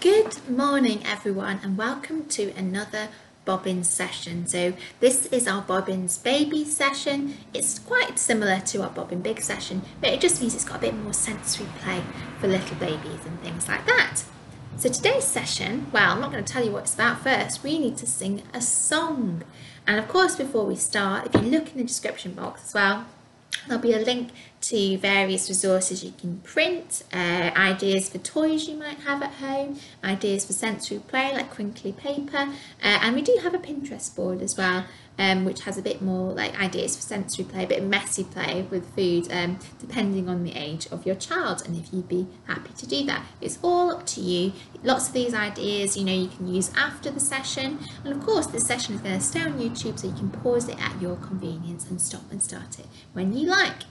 Good morning everyone and welcome to another bobbin session. So this is our bobbins baby session. It's quite similar to our bobbin big session, but it just means it's got a bit more sensory play for little babies and things like that. So today's session, well, I'm not going to tell you what it's about first. We need to sing a song. And of course, before we start, if you look in the description box as well, there'll be a link to various resources you can print, ideas for toys you might have at home, ideas for sensory play like crinkly paper, and we do have a Pinterest board as well, which has a bit more like ideas for sensory play, a bit of messy play with food, depending on the age of your child and if you'd be happy to do that. It's all up to you. Lots of these ideas, you know, you can use after the session, and of course this session is going to stay on YouTube, so you can pause it at your convenience and stop and start it when you like.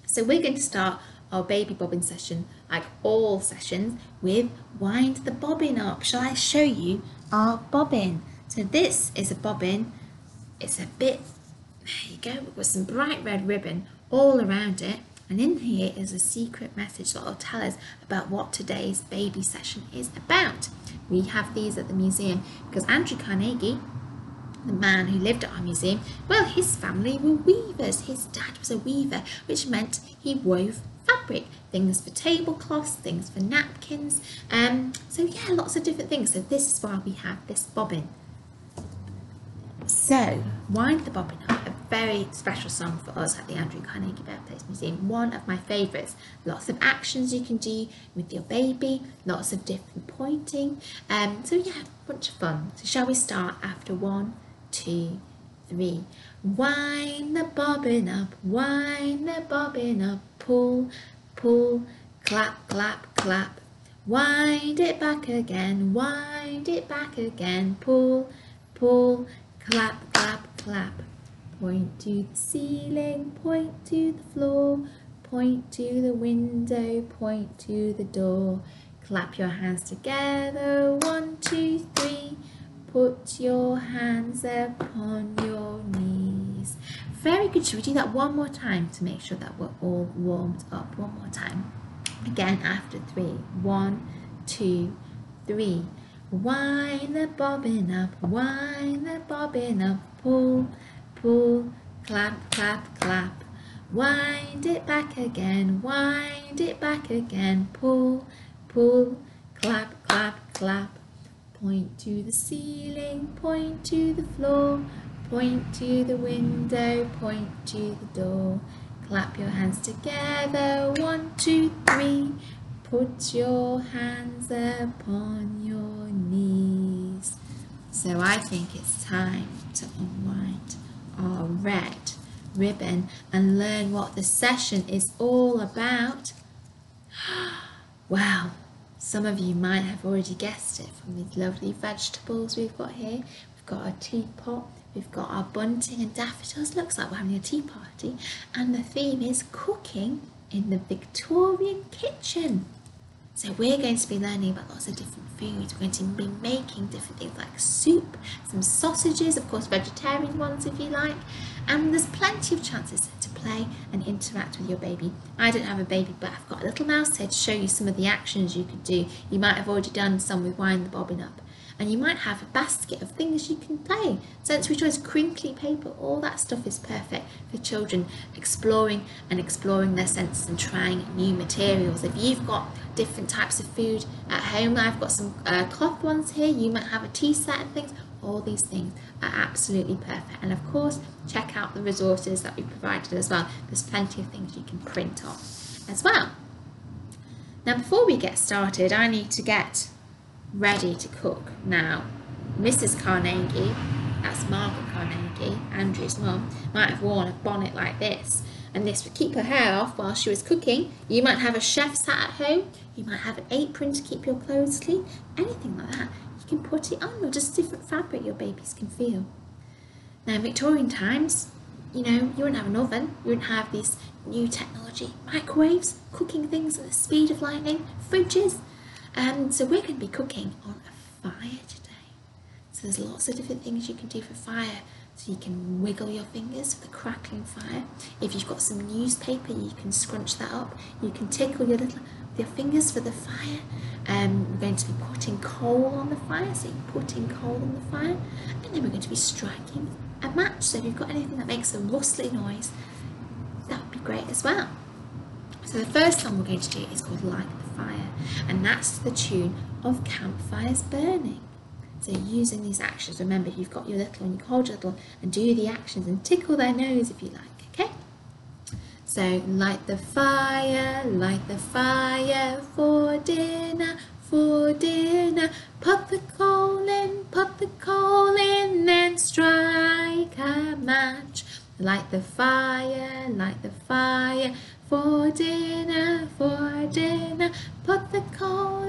So we're going to start our baby bobbin session, like all sessions, with wind the bobbin up. Shall I show you our bobbin? So this is a bobbin. It's a bit, there you go, with some bright red ribbon all around it. And in here is a secret message that will tell us about what today's baby session is about. We have these at the museum because Andrew Carnegie, the man who lived at our museum, well, his family were weavers. His dad was a weaver, which meant he wove fabric, things for tablecloths, things for napkins. So yeah, lots of different things. So this is why we have this bobbin. So, Wind the Bobbin Up, a very special song for us at the Andrew Carnegie Birthplace Museum, one of my favourites. Lots of actions you can do with your baby, lots of different pointing. So yeah, a bunch of fun. So shall we start after 1, 2, 3. Wind the bobbin up, wind the bobbin up, pull, pull, clap, clap, clap. Wind it back again, wind it back again, pull, pull, clap, clap, clap. Point to the ceiling, point to the floor, point to the window, point to the door. Clap your hands together, 1, 2, 3. Put your hands upon your knees. Very good. Should we do that one more time to make sure that we're all warmed up? One more time. Again after 3. 1, 2, 3. Wind the bobbin up, wind the bobbin up, pull, pull, clap, clap, clap. Wind it back again, wind it back again, pull, pull, clap, clap, clap. Point to the ceiling, point to the floor, point to the window, point to the door. Clap your hands together, 1, 2, 3. Put your hands upon your knees. So I think it's time to unwind our red ribbon and learn what the session is all about. Well, some of you might have already guessed it from these lovely vegetables we've got here. We've got our teapot, we've got our bunting and daffodils. Looks like we're having a tea party. And the theme is cooking in the Victorian kitchen. So we're going to be learning about lots of different foods. We're going to be making different things like soup, some sausages, of course vegetarian ones if you like, and there's plenty of chances to play and interact with your baby. I don't have a baby, but I've got a little mouse here to show you some of the actions you could do. You might have already done some with Wind the Bobbin Up. And you might have a basket of things you can play. Sensory toys, crinkly paper, all that stuff is perfect for children exploring their senses and trying new materials. If you've got different types of food at home, I've got some cloth ones here, you might have a tea set and things. All these things are absolutely perfect. And of course, check out the resources that we provided as well. There's plenty of things you can print off as well. Now, before we get started, I need to get ready to cook. Now, Mrs. Carnegie, that's Margaret Carnegie, Andrew's mum, might have worn a bonnet like this, and this would keep her hair off while she was cooking. You might have a chef's hat at home, you might have an apron to keep your clothes clean, anything like that. You can put it on, or just different fabric your babies can feel. Now, in Victorian times, you know, you wouldn't have an oven, you wouldn't have this new technology, microwaves, cooking things at the speed of lightning, fridges. So we're going to be cooking on a fire today. So there's lots of different things you can do for fire. So you can wiggle your fingers for the crackling fire. If you've got some newspaper, you can scrunch that up. You can tickle your little the fingers for the fire. We're going to be putting coal on the fire, so you're putting coal on the fire, and then we're going to be striking a match. So if you've got anything that makes a rustly noise, that would be great as well. So the first song we're going to do is called Light the Fire, and that's the tune of Campfires Burning. So using these actions, remember you've got your little and you hold your little and do the actions and tickle their nose if you like, okay? So light the fire for dinner, put the coal in, then strike a match. Light the fire for dinner, put the coal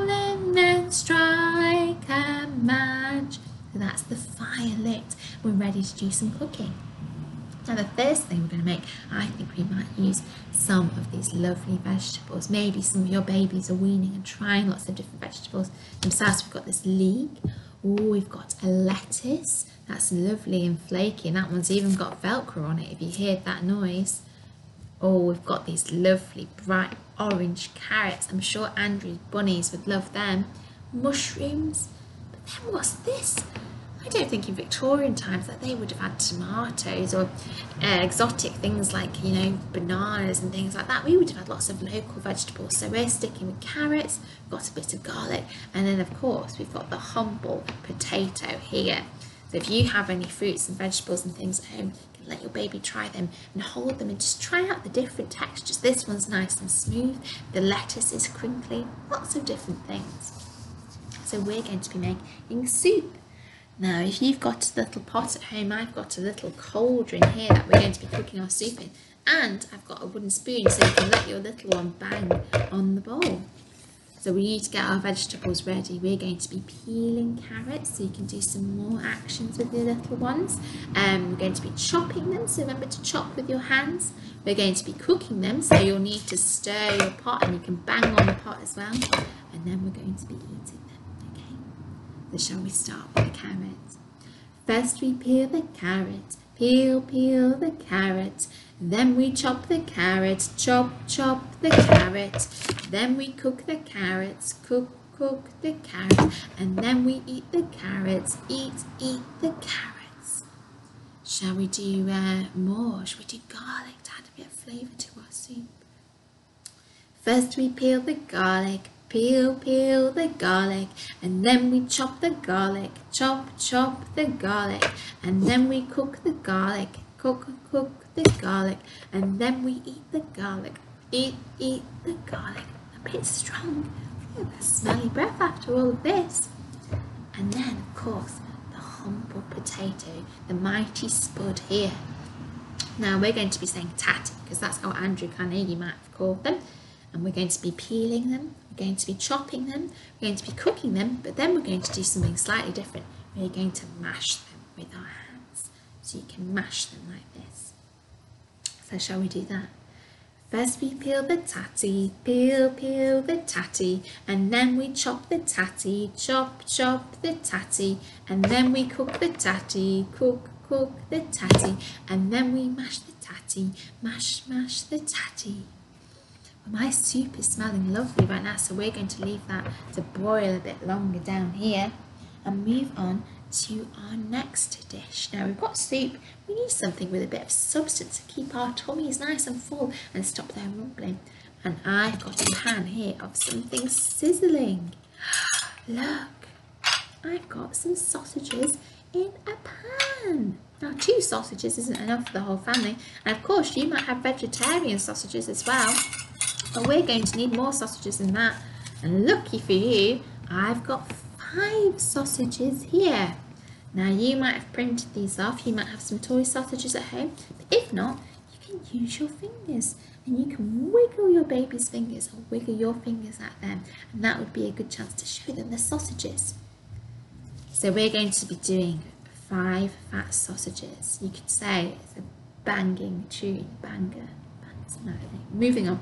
in, then strike a match. So that's the fire lit. We're ready to do some cooking. Now the first thing we're going to make, I think we might use some of these lovely vegetables. Maybe some of your babies are weaning and trying lots of different vegetables themselves. We've got this leek. Oh, we've got a lettuce. That's lovely and flaky, and that one's even got Velcro on it, if you heard that noise. Oh, we've got these lovely bright orange carrots. I'm sure Andrew's bunnies would love them. Mushrooms. But then what's this? I don't think in Victorian times that they would have had tomatoes or exotic things like, you know, bananas and things like that. We would have had lots of local vegetables. So we're sticking with carrots, got a bit of garlic, and then of course we've got the humble potato here. So if you have any fruits and vegetables and things at home, you can let your baby try them and hold them and just try out the different textures. This one's nice and smooth, the lettuce is crinkly, lots of different things. So we're going to be making soup. Now, if you've got a little pot at home, I've got a little cauldron here that we're going to be cooking our soup in. And I've got a wooden spoon so you can let your little one bang on the bowl. So we need to get our vegetables ready. We're going to be peeling carrots so you can do some more actions with your little ones. We're going to be chopping them, so remember to chop with your hands. We're going to be cooking them, so you'll need to stir your pot and you can bang on the pot as well. And then we're going to be eating them. So shall we start with the carrot? First we peel the carrot, peel the carrot. Then we chop the carrot, chop the carrot. Then we cook the carrots, cook the carrot. And then we eat the carrots, eat the carrots. Shall we do more? Shall we do garlic to add a bit of flavour to our soup? First we peel the garlic, peel the garlic, and then we chop the garlic, chop the garlic, and then we cook the garlic, cook the garlic, and then we eat the garlic, eat the garlic. A bit strong, a smelly breath after all of this. And then of course the humble potato, the mighty spud here. Now we're going to be saying tatty because that's how Andrew Carnegie might have called them. And we're going to be peeling them, we're going to be chopping them, we're going to be cooking them, but then we're going to do something slightly different. We're going to mash them with our hands. So you can mash them like this. So shall we do that? First we peel the tatty, peel the tatty, and then we chop the tatty, chop the tatty, and then we cook the tatty, cook the tatty, and then we mash the tatty, mash the tatty. My soup is smelling lovely right now, so we're going to leave that to boil a bit longer down here and move on to our next dish. Now we've got soup, we need something with a bit of substance to keep our tummies nice and full and stop them rumbling. And I've got a pan here of something sizzling. Look, I've got some sausages in a pan. Now 2 sausages isn't enough for the whole family, and of course you might have vegetarian sausages as well. But we're going to need more sausages than that. And lucky for you, I've got 5 sausages here. Now you might have printed these off, you might have some toy sausages at home, but if not, you can use your fingers and you can wiggle your baby's fingers or wiggle your fingers at them, and that would be a good chance to show them the sausages. So we're going to be doing 5 fat sausages. You could say it's a banging tune, banger, moving on.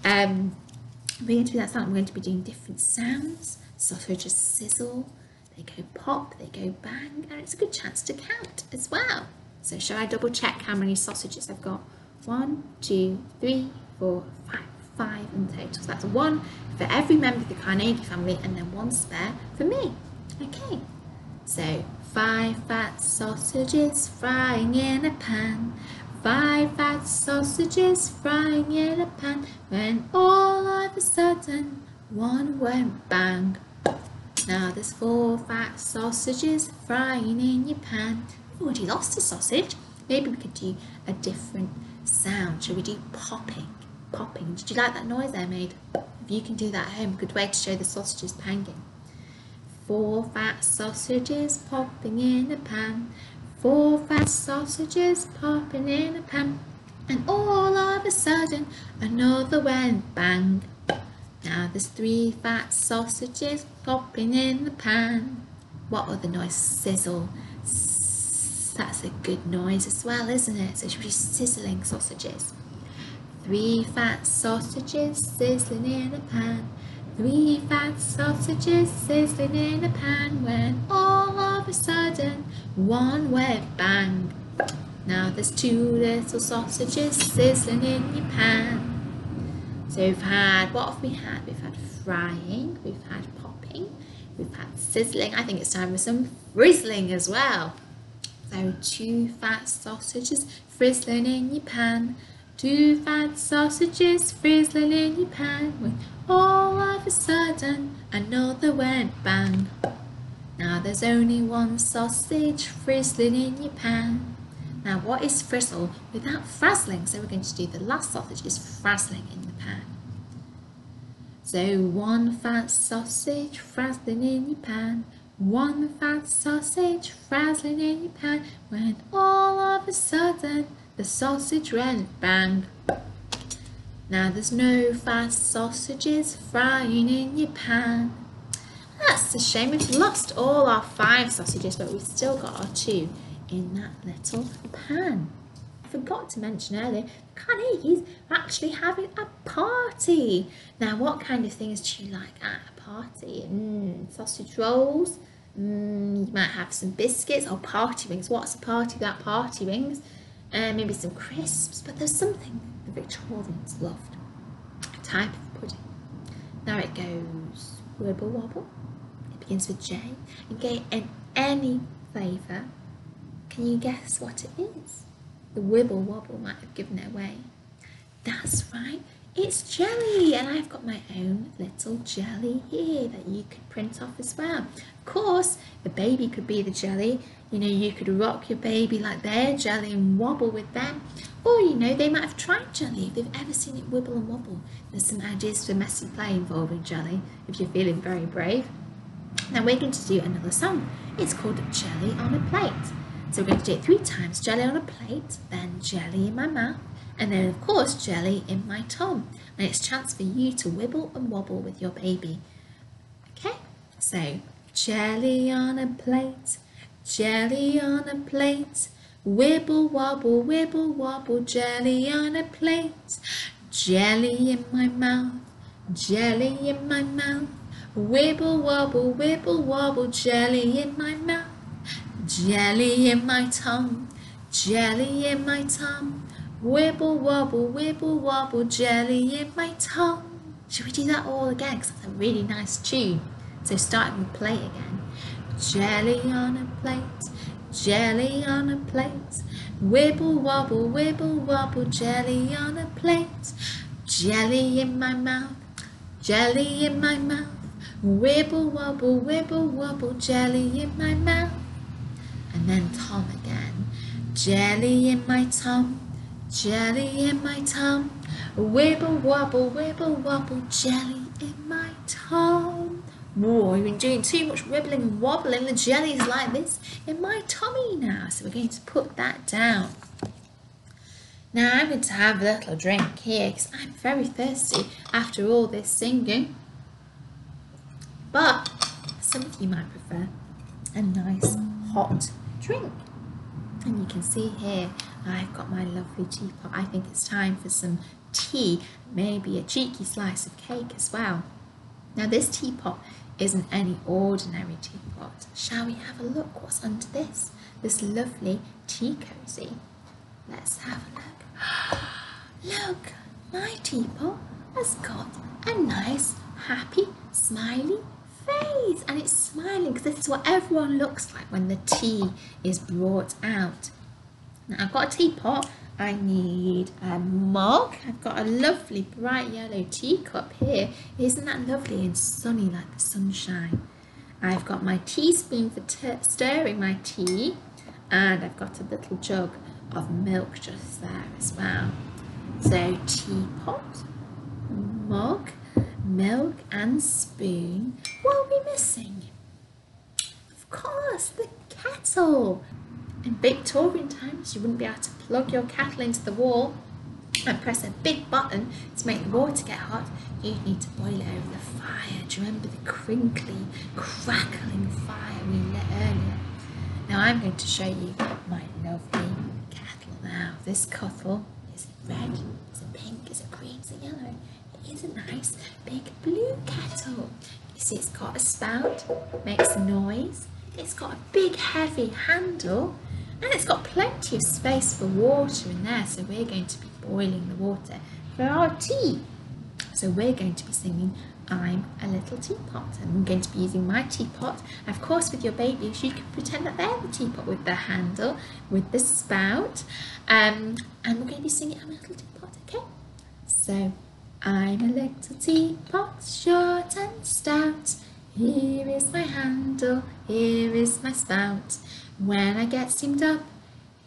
We're going to do that sound. We're going to be doing different sounds. Sausages sizzle, they go pop, they go bang, and it's a good chance to count as well. So shall I double check how many sausages I've got? 1, 2, 3, 4, 5. 5 in total. So that's 1 for every member of the Carnegie family and then 1 spare for me. Okay, so 5 fat sausages frying in a pan. 5 fat sausages frying in a pan. When all of a sudden 1 went bang. Now there's 4 fat sausages frying in your pan. We've already lost a sausage. Maybe we could do a different sound. Shall we do popping? Popping. Did you like that noise I made? If you can do that at home, good way to show the sausages panging. 4 fat sausages popping in a pan. 4 fat sausages popping in a pan. And all of a sudden another went bang. Now there's 3 fat sausages popping in the pan. What other noise? Sizzle. That's a good noise as well, isn't it? So it should be sizzling sausages. 3 fat sausages sizzling in a pan. 3 fat sausages sizzling in a pan. When all of a sudden 1 went bang. Now there's 2 little sausages sizzling in your pan. So we've had, what have we had? We've had frying, we've had popping, we've had sizzling. I think it's time for some frizzling as well. So 2 fat sausages frizzling in your pan. 2 fat sausages frizzling in your pan. When all of a sudden another went bang. Now there's only 1 sausage frizzling in your pan. Now what is frizzle without frazzling? So we're going to do the last sausage is frazzling in the pan. So 1 fat sausage frazzling in your pan. 1 fat sausage frazzling in your pan. When all of a sudden the sausage went bang. Now there's no fat sausages frying in your pan. That's a shame, we've lost all our 5 sausages, but we've still got our 2 in that little pan. I forgot to mention earlier, the Carnegies are actually having a party. Now what kind of things do you like at a party? Sausage rolls, you might have some biscuits or party rings. What's a party without party rings? Maybe some crisps, but there's something the Victorians loved, a type of pudding. Now it goes wibble wobble, it begins with J, and get in any flavour. Can you guess what it is? The wibble wobble might have given it away. That's right, it's jelly, and I've got my own little jelly here that you could print off as well. Of course, the baby could be the jelly. You know, you could rock your baby like their jelly and wobble with them. Or, you know, they might have tried jelly if they've ever seen it wibble and wobble. There's some ideas for messy play involving jelly if you're feeling very brave. Now we're going to do another song. It's called Jelly on a Plate. So we're going to do it 3 times. Jelly on a plate, then jelly in my mouth, and then of course jelly in my tongue. And it's a chance for you to wibble and wobble with your baby. Okay, so jelly on a plate, jelly on a plate, wibble wobble, jelly on a plate, jelly in my mouth, jelly in my mouth, wibble wobble, jelly in my mouth, jelly in my tongue, jelly in my tongue, wibble wobble, jelly in my tongue. Should we do that all again? Because that's a really nice tune. So starting with plate again. Jelly on a plate, jelly on a plate, wibble wobble, jelly on a plate, jelly in my mouth, jelly in my mouth, wibble wobble, jelly in my mouth. And then Tom again. Jelly in my tongue, jelly in my tongue, wibble wobble, jelly in my tongue. Whoa, you've been doing too much wibbling and wobbling. The jelly's like this in my tummy now. So we're going to put that down. Now I'm going to have a little drink here because I'm very thirsty after all this singing. But some of you might prefer a nice hot drink. And you can see here I've got my lovely teapot. I think it's time for some tea, maybe a cheeky slice of cake as well. Now this teapot isn't any ordinary teapot. Shall we have a look what's under this lovely tea cosy? Let's have a look. Look, my teapot has got a nice, happy, smiley face, and it's smiling because this is what everyone looks like when the tea is brought out. Now I've got a teapot. I need a mug. I've got a lovely bright yellow teacup here. Isn't that lovely and sunny like the sunshine? I've got my teaspoon for stirring my tea, and I've got a little jug of milk just there as well. So teapot, mug, milk and spoon. What are we missing? Of course, the kettle. In Victorian times, you wouldn't be able to plug your kettle into the wall and press a big button to make the water get hot. You'd need to boil it over the fire. Do you remember the crinkly, crackling fire we lit earlier? Now I'm going to show you my lovely kettle now. This kettle is it red, is it pink, is it green, is it yellow? It is a nice big blue kettle. You see it's got a spout, makes a noise. It's got a big heavy handle, and it's got plenty of space for water in there, so we're going to be boiling the water for our tea. So we're going to be singing I'm a Little Teapot, and I'm going to be using my teapot. Of course, with your babies you can pretend that they're the teapot with the handle, with the spout, and we're going to be singing I'm a Little Teapot, okay? So I'm a little teapot, short and stout. Here is my handle, here is my spout. When I get steamed up,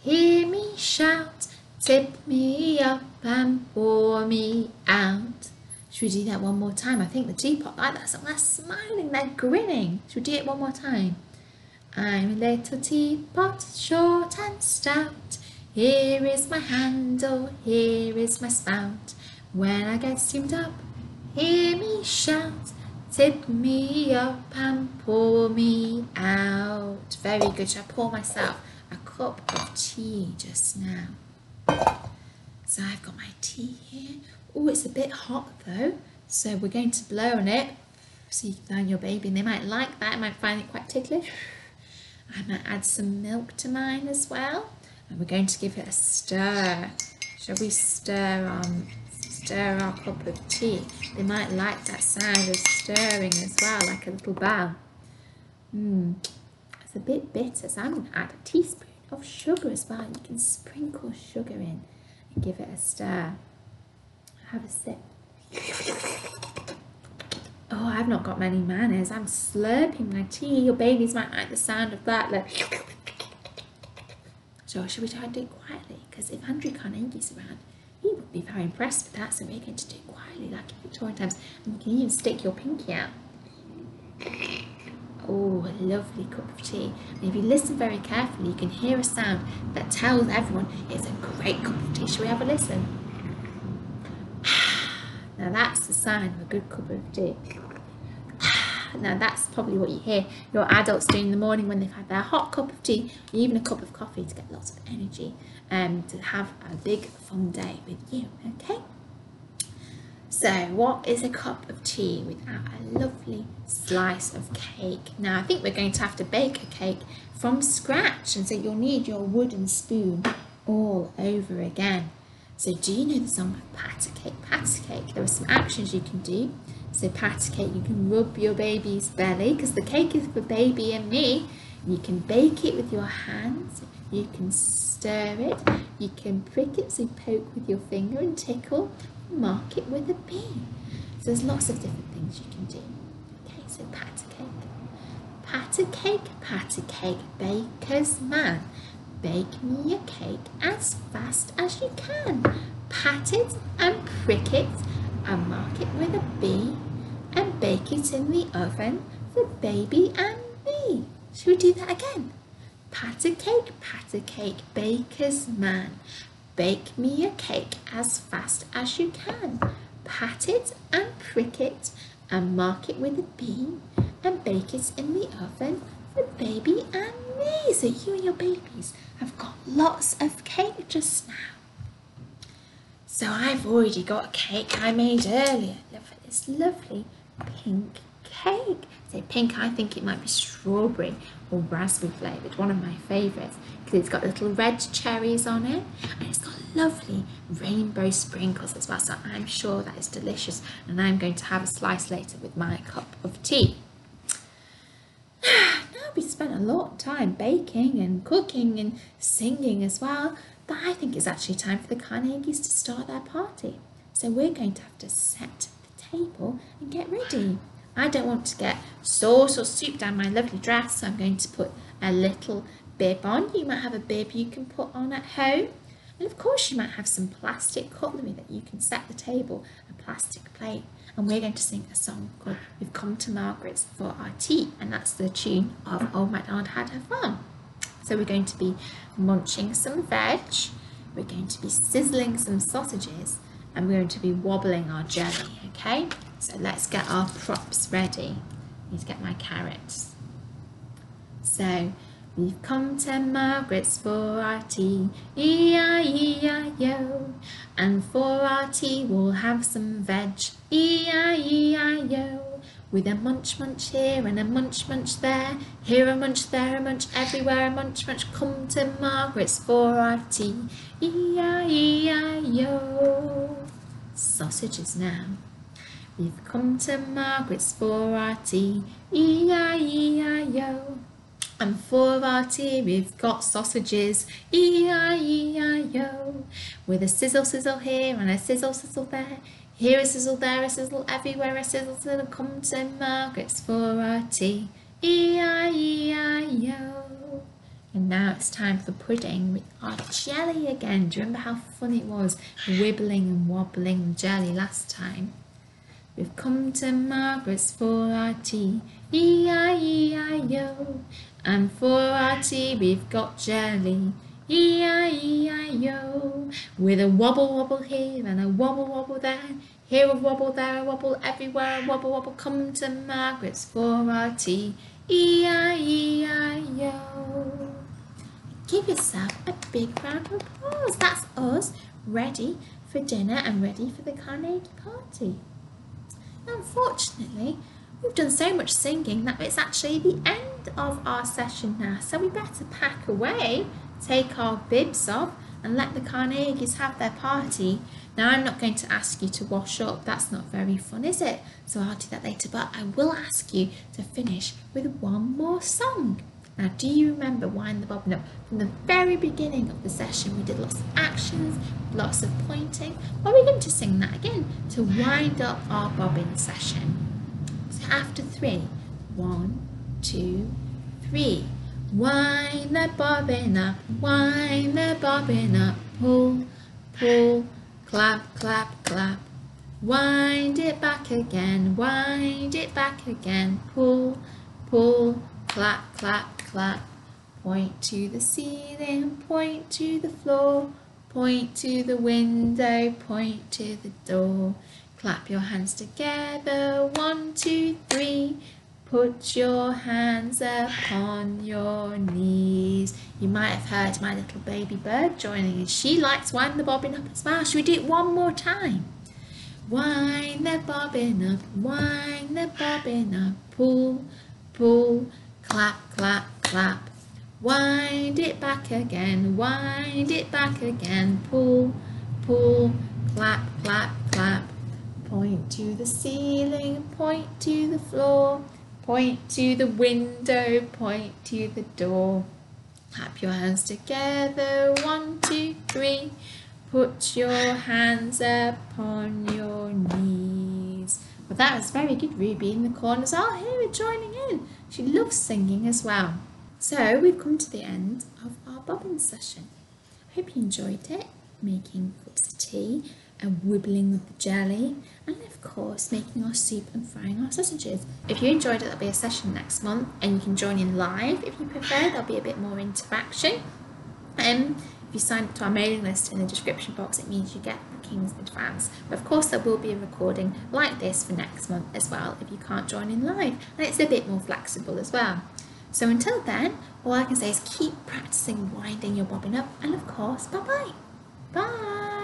hear me shout. Tip me up and pour me out. Should we do that one more time? I think the teapot like that, so they're smiling, they're grinning. Should we do it one more time? I'm a little teapot, short and stout. Here is my handle, here is my spout. When I get steamed up, hear me shout. Tip me up and pour me out. Very good. Shall I pour myself a cup of tea just now? So I've got my tea here. Oh, it's a bit hot though, so we're going to blow on it so you can blow on your baby, and they might like that. I might find it quite ticklish. I might add some milk to mine as well, and we're going to give it a stir. Shall we stir our cup of tea? They might like that sound of stirring as well, like a little bell. It's a bit bitter, so I'm going to add a teaspoon of sugar as well. You can sprinkle sugar in and give it a stir. Have a sip. Oh, I've not got many manners. I'm slurping my tea. Your babies might like the sound of that. Look. So should we try and do it quietly? Because if Andrew Carnegie's around, he would be very impressed with that. So we're going to do it quietly, like in Victorian times. And you can even stick your pinky out. Oh, a lovely cup of tea. And if you listen very carefully, you can hear a sound that tells everyone it's a great cup of tea. Shall we have a listen? Now that's the sign of a good cup of tea. Now that's probably what you hear your adults doing in the morning when they've had their hot cup of tea, or even a cup of coffee, to get lots of energy to have a big fun day with you, okay? So what is a cup of tea without a lovely slice of cake? Now I think we're going to have to bake a cake from scratch, and so you'll need your wooden spoon all over again. So do you know the song Pat a Cake, Pat a Cake? There are some actions you can do. So pat a cake, you can rub your baby's belly, because the cake is for baby and me. You can bake it with your hands, you can stir it, you can prick it, so poke with your finger and tickle, mark it with a bean. So there's lots of different things you can do. Okay, so pat a cake. Pat a cake, baker's man. Bake me a cake as fast as you can. Pat it and prick it and mark it with a B and bake it in the oven for baby and me. Shall we do that again? Pat a cake, baker's man. Bake me a cake as fast as you can. Pat it and prick it and mark it with a B and bake it in the oven for baby and me. So you and your babies have got lots of cake just now. So I've already got a cake I made earlier. Look at this lovely pink cake. So pink, I think it might be strawberry strawberry or raspberry flavoured, one of my favourites, because it's got little red cherries on it and it's got lovely rainbow sprinkles as well, so I'm sure that is delicious, and I'm going to have a slice later with my cup of tea. Now we spent a lot of time baking and cooking and singing as well, but I think it's actually time for the Carnegies to start their party. So we're going to have to set the table and get ready. I don't want to get sauce or soup down my lovely dress, so I'm going to put a little bib on. You might have a bib you can put on at home. And of course you might have some plastic cutlery that you can set the table, a plastic plate. And we're going to sing a song called We've Come to Margaret's for Our Tea, and that's the tune of Old MacDonald Had Her Farm. So we're going to be munching some veg, we're going to be sizzling some sausages, and we're going to be wobbling our jelly, okay? So let's get our props ready. I need to get my carrots. So, we've come to Margaret's for our tea, E-I-E-I-O. And for our tea we'll have some veg, E-I-E-I-O. With a munch munch here and a munch munch there, here a munch, there a munch, everywhere a munch munch. Come to Margaret's for our tea, E-I-E-I-O. Sausages now. We've come to Margaret's for our tea, E-I-E-I-O. And for our tea we've got sausages, E-I-E-I-O. With a sizzle sizzle here and a sizzle sizzle there, here a sizzle, there a sizzle, everywhere a sizzle sizzle. Come to Margaret's for our tea, E-I-E-I-O. And now it's time for pudding with our jelly again. Do you remember how fun it was wibbling and wobbling the jelly last time? We've come to Margaret's for our tea, E-I-E-I-O. And for our tea we've got jelly, E-I-E-I-O. With a wobble wobble here and a wobble wobble there, here a wobble, there a wobble, everywhere a wobble wobble. Come to Margaret's for our tea, E-I-E-I-O. Give yourself a big round of applause. That's us ready for dinner and ready for the Carnegie party. Unfortunately, we've done so much singing that it's actually the end of our session now, so we better pack away, take our bibs off and let the Carnegies have their party. Now I'm not going to ask you to wash up, that's not very fun, is it? So I'll do that later, but I will ask you to finish with one more song. Now do you remember Wind the Bobbin Up? From the very beginning of the session we did lots of actions, lots of pointing. Well, we're going to sing that again to wind up our bobbin session. So after 3, 1, 2, 3. Wind the bobbin up, wind the bobbin up, pull, pull, clap, clap, clap. Wind it back again, wind it back again, pull, pull, clap, clap, clap. Point to the ceiling, point to the floor, point to the window, point to the door. Clap your hands together, 1, 2, 3. Put your hands upon your knees. You might have heard my little baby bird joining in. She likes wind the bobbin up as well. Should we do it one more time? Wind the bobbin up, wind the bobbin up, pull, pull, clap, clap, clap. Wind it back again, wind it back again, pull, pull, clap, clap, clap. Point to the ceiling, point to the floor, point to the window, point to the door. Clap your hands together, 1, 2, 3. Put your hands upon your knees. Well, that was very good. Ruby in the corners are here joining in. She loves singing as well. So we've come to the end of our bobbin session. I hope you enjoyed it, making cups of tea and wibbling with the jelly, and of course making our soup and frying our sausages. If you enjoyed it, there'll be a session next month and you can join in live if you prefer. There'll be a bit more interaction. If you sign up to our mailing list in the description box, it means you get bookings in advance. But of course there will be a recording like this for next month as well if you can't join in live, and it's a bit more flexible as well. So until then, all I can say is keep practicing winding your bobbin up, and of course, bye-bye. Bye!